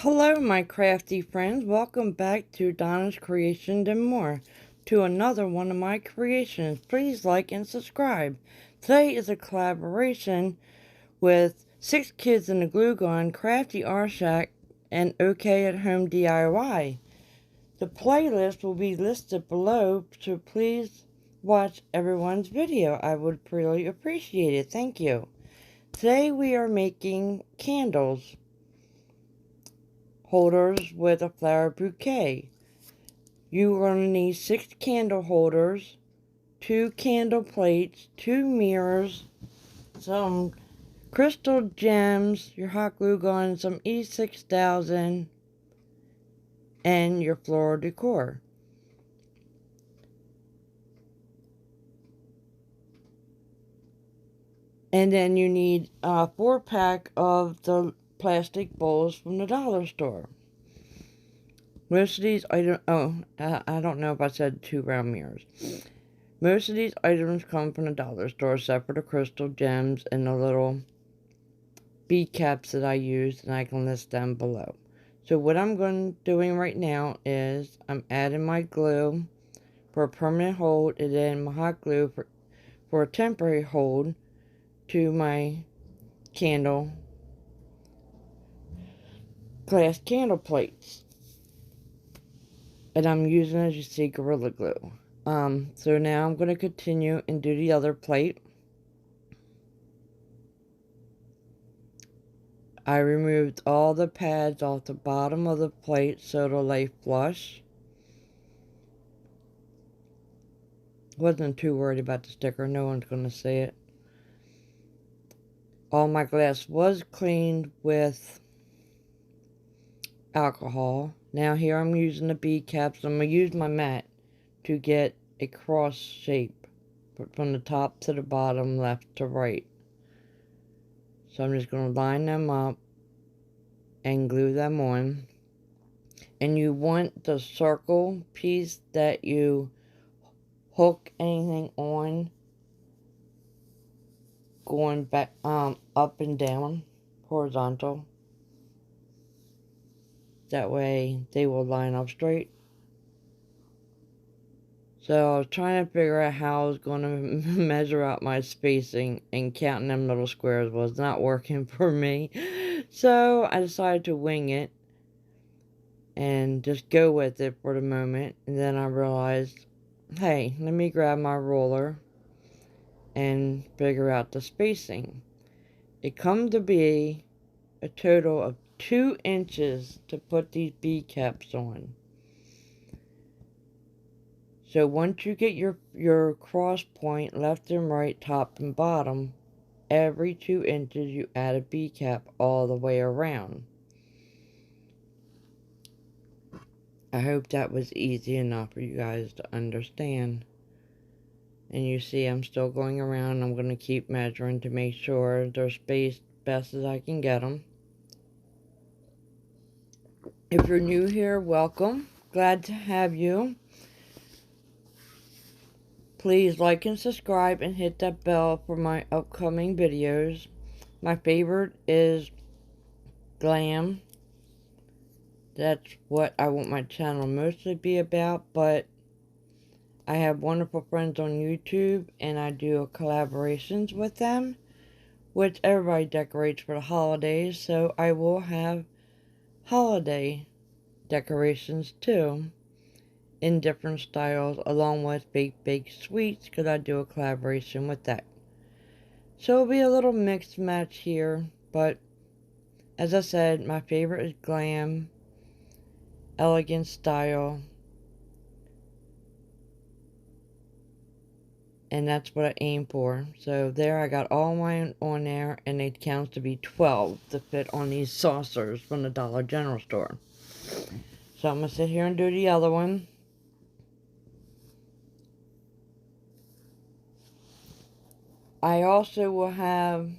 Hello, my crafty friends. Welcome back to Donna's Creations and More, to another one of my creations. Please like and subscribe. Today is a collaboration with 6 Kids in the Glue Gun, Crafty Art Shack, and OK at Home DIY. The playlist will be listed below, so please watch everyone's video. I would really appreciate it. Thank you. Today we are making candles holders with a flower bouquet. You are going to need 6 candle holders, 2 candle plates, 2 mirrors, some crystal gems, your hot glue gun, some E6000, and your floral decor. And then you need a 4-pack of the plastic bowls from the dollar store. Most of these items, I don't know if I said 2 round mirrors. Most of these items come from the dollar store, except for the crystal gems and the little bead caps that I used, and I can list them below. So what I'm doing right now is I'm adding my glue for a permanent hold, and then my hot glue for a temporary hold to my glass candle plates. And I'm using, as you see, Gorilla Glue. So now I'm going to continue and do the other plate. I removed all the pads off the bottom of the plate so it'll lay flush. Wasn't too worried about the sticker, no one's going to see it. All my glass was cleaned with alcohol. Now here I'm using the bead caps. I'm going to use my mat to get a cross shape from the top to the bottom, left to right. So I'm just going to line them up and glue them on. And you want the circle piece that you hook anything on going back up and down, horizontal. That way they will line up straight. So I was trying to figure out how I was going to measure out my spacing, and counting them little squares was not working for me. So I decided to wing it and just go with it for the moment. And then I realized, hey, let me grab my ruler and figure out the spacing. It come to be a total of 2 inches to put these bead caps on. So once you get your cross point left and right, top and bottom, every 2 inches you add a bead cap all the way around. I hope that was easy enough for you guys to understand. And you see I'm still going around. I'm going to keep measuring to make sure they're spaced best as I can get them. If you're new here, welcome. Glad to have you. Please like and subscribe and hit that bell for my upcoming videos. My favorite is GLAM. That's what I want my channel mostly be about, but I have wonderful friends on YouTube and I do collaborations with them, which everybody decorates for the holidays, so I will have holiday decorations too, in different styles, along with baked sweets, because I do a collaboration with that. So it'll be a little mixed match here, but as I said, my favorite is GLAM, elegant style, and that's what I aim for. So there, I got all mine on there, and it counts to be 12 to fit on these saucers from the Dollar General store. So I'm going to sit here and do the other one. I also will have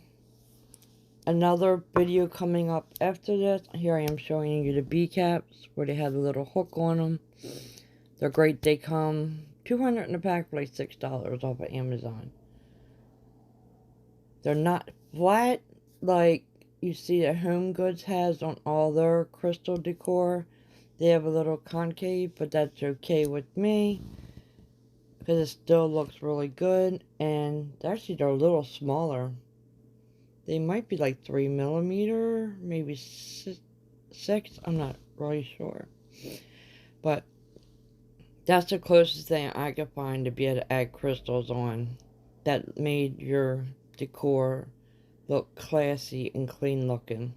another video coming up after this. Here I am showing you the bead caps where they have a little hook on them. They're great. They come 200 in a pack for like $6 off of Amazon. They're not flat like you see that Home Goods has on all their crystal decor. They have a little concave, but that's okay with me because it still looks really good. And actually, they're a little smaller. They might be like 3mm, maybe 6. I'm not really sure. But that's the closest thing I could find to be able to add crystals on that made your decor look classy and clean looking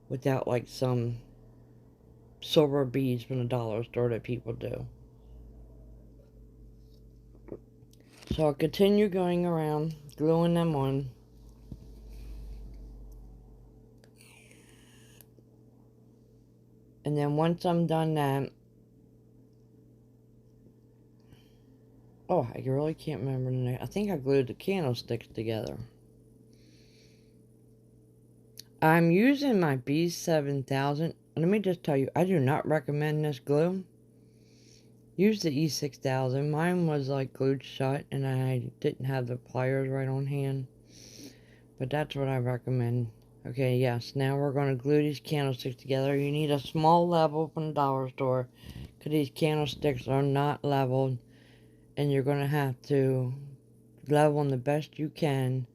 without like some silver beads from the dollar store that people do. So I'll continue going around, gluing them on. And then once I'm done that, oh, I really can't remember the name. I think I glued the candlesticks together. I'm using my B7000. Let me just tell you, I do not recommend this glue. Use the E6000. Mine was like glued shut and I didn't have the pliers right on hand. But that's what I recommend. Okay, yes, now we're going to glue these candlesticks together. You need a small level from the dollar store because these candlesticks are not leveled. And you're going to have to level them the best you can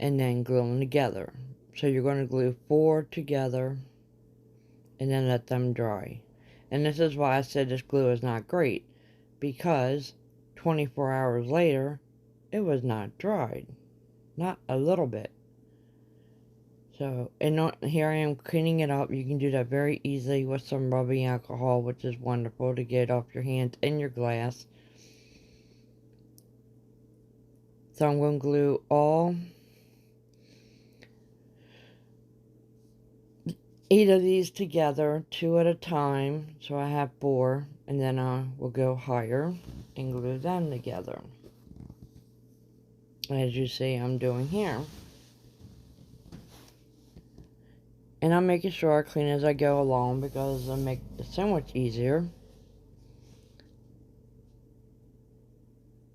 and then glue them together. So you're going to glue 4 together and then let them dry. And this is why I said this glue is not great, because 24 hours later it was not dried, not a little bit. So, and here I am cleaning it up. You can do that very easily with some rubbing alcohol, which is wonderful to get it off your hands and your glass. So I'm going to glue all 8 of these together, 2 at a time. So I have 4, and then I will go higher and glue them together, as you see I'm doing here. And I'm making sure I clean as I go along because it'll make it so much easier.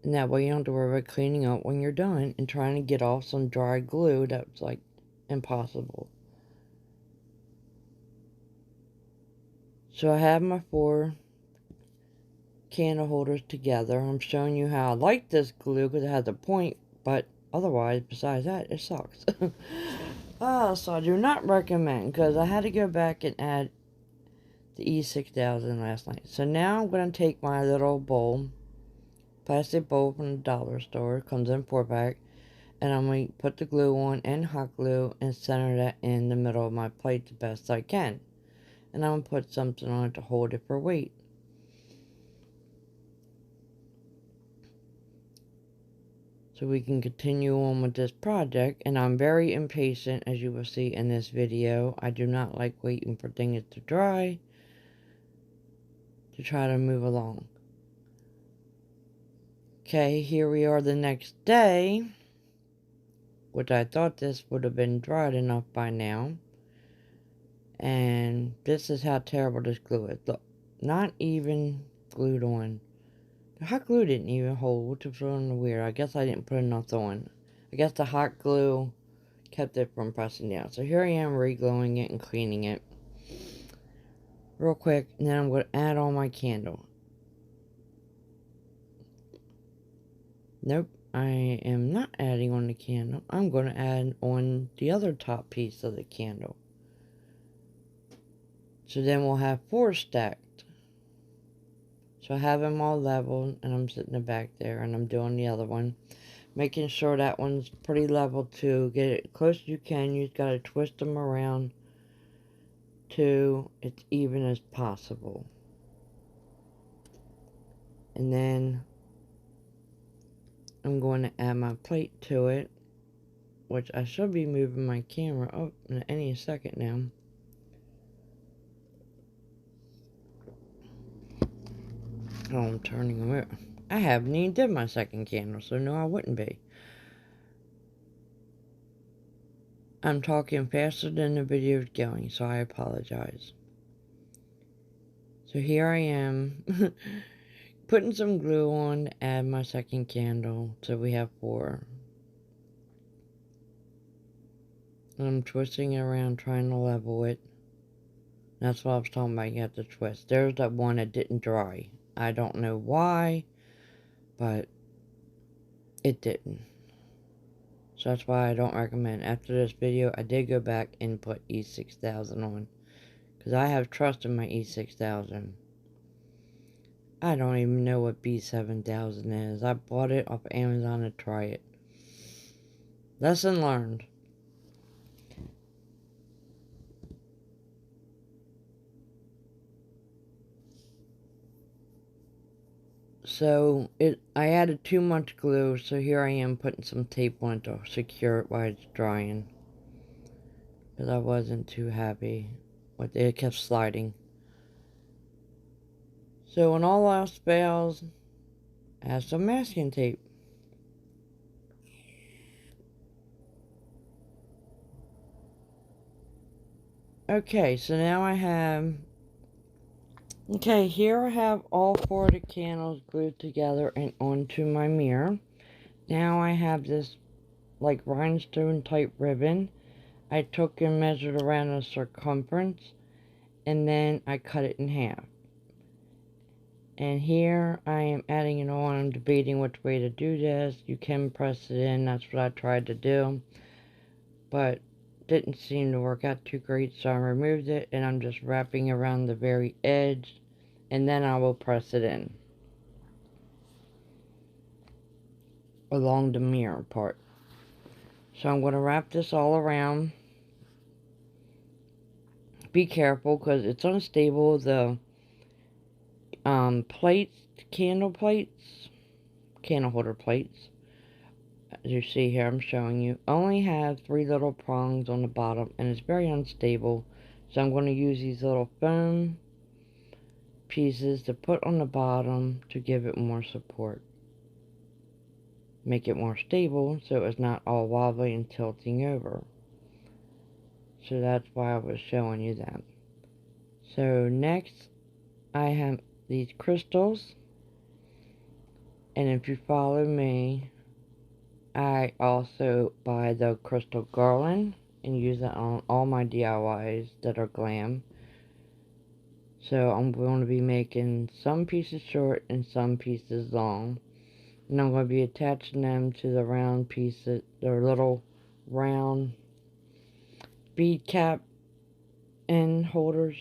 And that way you don't have to worry about cleaning up when you're done and trying to get off some dry glue that's like impossible. So I have my 4 candle holders together. I'm showing you how I like this glue because it has a point, but otherwise, besides that, it sucks. So I do not recommend, because I had to go back and add the E6000 last night. So now I'm going to take my little bowl, plastic bowl from the dollar store, it comes in 4-pack, and I'm going to put the glue on and hot glue and center that in the middle of my plate the best I can. And I'm going to put something on it to hold it for weight. So we can continue on with this project. And I'm very impatient, as you will see in this video. I do not like waiting for things to dry to try to move along. Okay, here we are the next day, which I thought this would have been dried enough by now. And this is how terrible this glue is. Look, not even glued on. The hot glue didn't even hold, which was really weird. I guess I didn't put enough on. I guess the hot glue kept it from pressing down. So here I am re-gluing it and cleaning it real quick. And then I'm going to add on my candle. Nope, I am not adding on the candle. I'm going to add on the other top piece of the candle. So then we'll have 4 stacked. So I have them all leveled, and I'm sitting back there, and I'm doing the other one. Making sure that one's pretty level too. Get it close as you can. You just got to twist them around to it's even as possible. And then I'm going to add my plate to it, which I should be moving my camera up in any second now. Oh, I'm turning them over. I haven't even did my second candle, so no, I wouldn't be. I'm talking faster than the video is going, so I apologize. So here I am, putting some glue on to add my second candle, so we have 4. I'm twisting it around, trying to level it. That's what I was talking about, you have to twist. There's that one that didn't dry. I don't know why, but it didn't. So that's why I don't recommend. After this video, I did go back and put E6000 on. Because I have trust in my E6000. I don't even know what B7000 is. I bought it off Amazon to try it. Lesson learned. So, I added too much glue, so here I am putting some tape on it to secure it while it's drying. Because I wasn't too happy with it. It kept sliding. So when all else fails, add some masking tape. Okay, so now I have... Okay, here I have all 4 of the candles glued together and onto my mirror. Now I have this, like, rhinestone type ribbon. I took and measured around the circumference, and then I cut it in half. And here I am adding it on. I'm debating which way to do this. You can press it in, that's what I tried to do. But didn't seem to work out too great, so I removed it, and I'm just wrapping around the very edge, and then I will press it in along the mirror part. So I'm going to wrap this all around. Be careful because it's unstable. The plates, candle holder plates, as you see here, I'm showing you, only have 3 little prongs on the bottom, and it's very unstable. So I'm going to use these little foam pieces to put on the bottom to give it more support. Make it more stable so it's not all wobbly and tilting over. So that's why I was showing you that. So next I have these crystals, and if you follow me, I also buy the crystal garland and use that on all my DIYs that are glam. So I'm going to be making some pieces short and some pieces long. And I'm going to be attaching them to the round pieces, their little round bead cap end holders.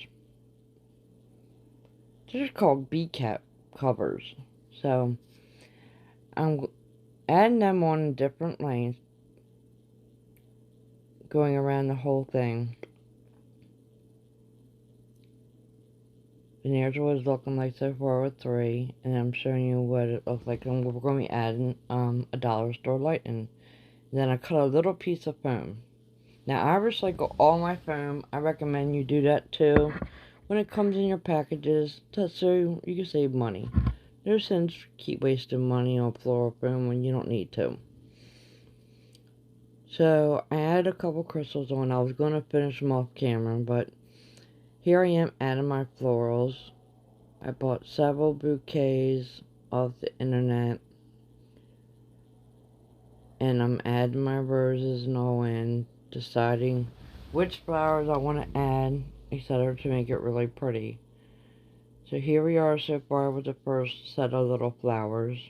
They're just called bead cap covers. So I'm adding them on different lengths, going around the whole thing. And here's what it's looking like so far with 3, and I'm showing you what it looks like. And we're going to be adding a dollar store lighting. Then I cut a little piece of foam. Now I recycle all my foam. I recommend you do that too when it comes in your packages, so you can save money. No sense keep wasting money on floral foam when you don't need to. So I added a couple crystals on. I was going to finish them off camera, but here I am adding my florals. I bought several bouquets off the internet, and I'm adding my roses and all in, deciding which flowers I want to add, etc., to make it really pretty. So here we are so far with the first set of little flowers.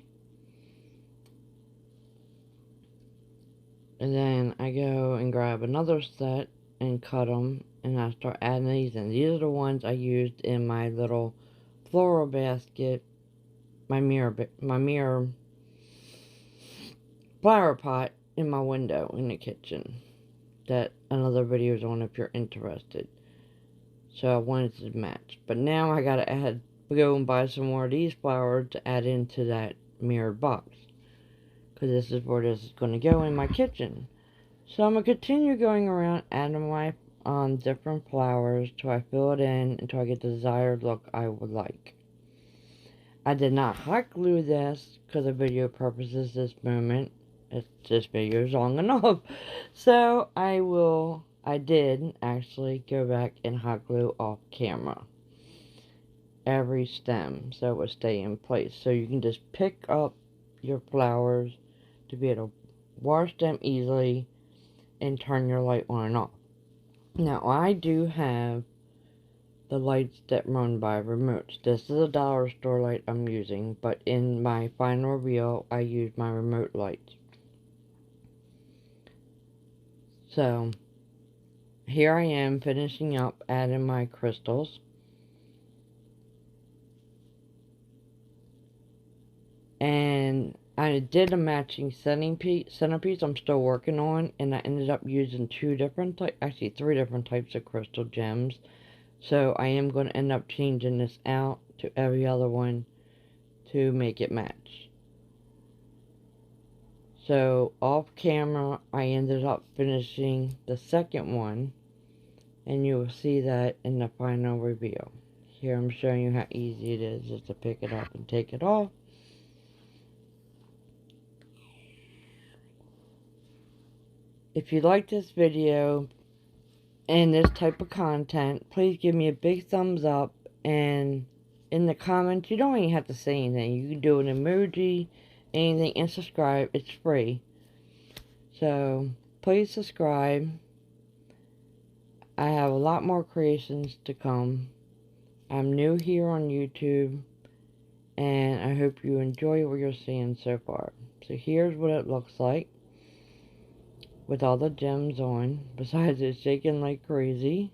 And then I go and grab another set and cut them, and I start adding these in. These are the ones I used in my little floral basket, my mirror flower pot in my window in the kitchen. That another video is on if you're interested. So I wanted to match. But now I gotta go and buy some more of these flowers to add into that mirrored box. Because this is where this is going to go in my kitchen. So I'm going to continue going around adding my different flowers till I fill it in until I get the desired look I would like. I did not hot glue this because of video purposes this moment. This video is long enough. So I did actually go back and hot glue off camera every stem so it would stay in place. So you can just pick up your flowers to be able to wash them easily and turn your light on and off. Now, I do have the lights that run by remotes. This is a dollar store light I'm using, but in my final reveal, I use my remote lights. So, here I am finishing up adding my crystals. And I did a matching centerpiece I'm still working on, and I ended up using three different types of crystal gems. So I am going to end up changing this out to every other one to make it match. So off camera, I ended up finishing the second one, and you will see that in the final reveal. Here I'm showing you how easy it is just to pick it up and take it off. If you like this video and this type of content, please give me a big thumbs up, and in the comments, you don't even have to say anything. You can do an emoji, anything, and subscribe. It's free. So please subscribe. I have a lot more creations to come. I'm new here on YouTube, and I hope you enjoy what you're seeing so far. So here's what it looks like with all the gems on, besides it's shaking like crazy.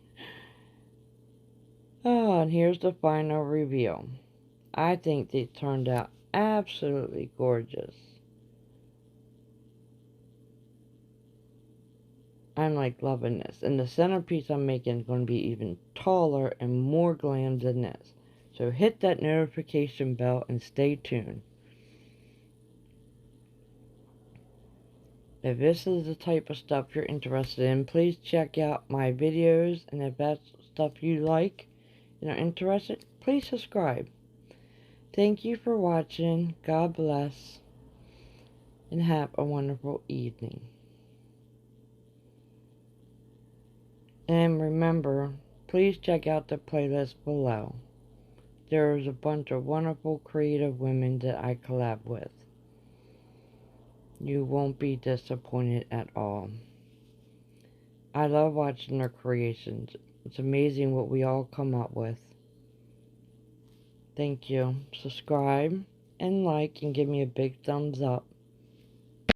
Oh, and here's the final reveal. I think they turned out absolutely gorgeous. I'm like loving this. And the centerpiece I'm making is going to be even taller and more glam than this. So hit that notification bell and stay tuned. If this is the type of stuff you're interested in, please check out my videos. And if that's stuff you like and are interested, please subscribe. Thank you for watching. God bless. And have a wonderful evening. And remember, please check out the playlist below. There's a bunch of wonderful creative women that I collab with. You won't be disappointed at all. I love watching their creations. It's amazing what we all come up with. Thank you. Subscribe and like and give me a big thumbs up.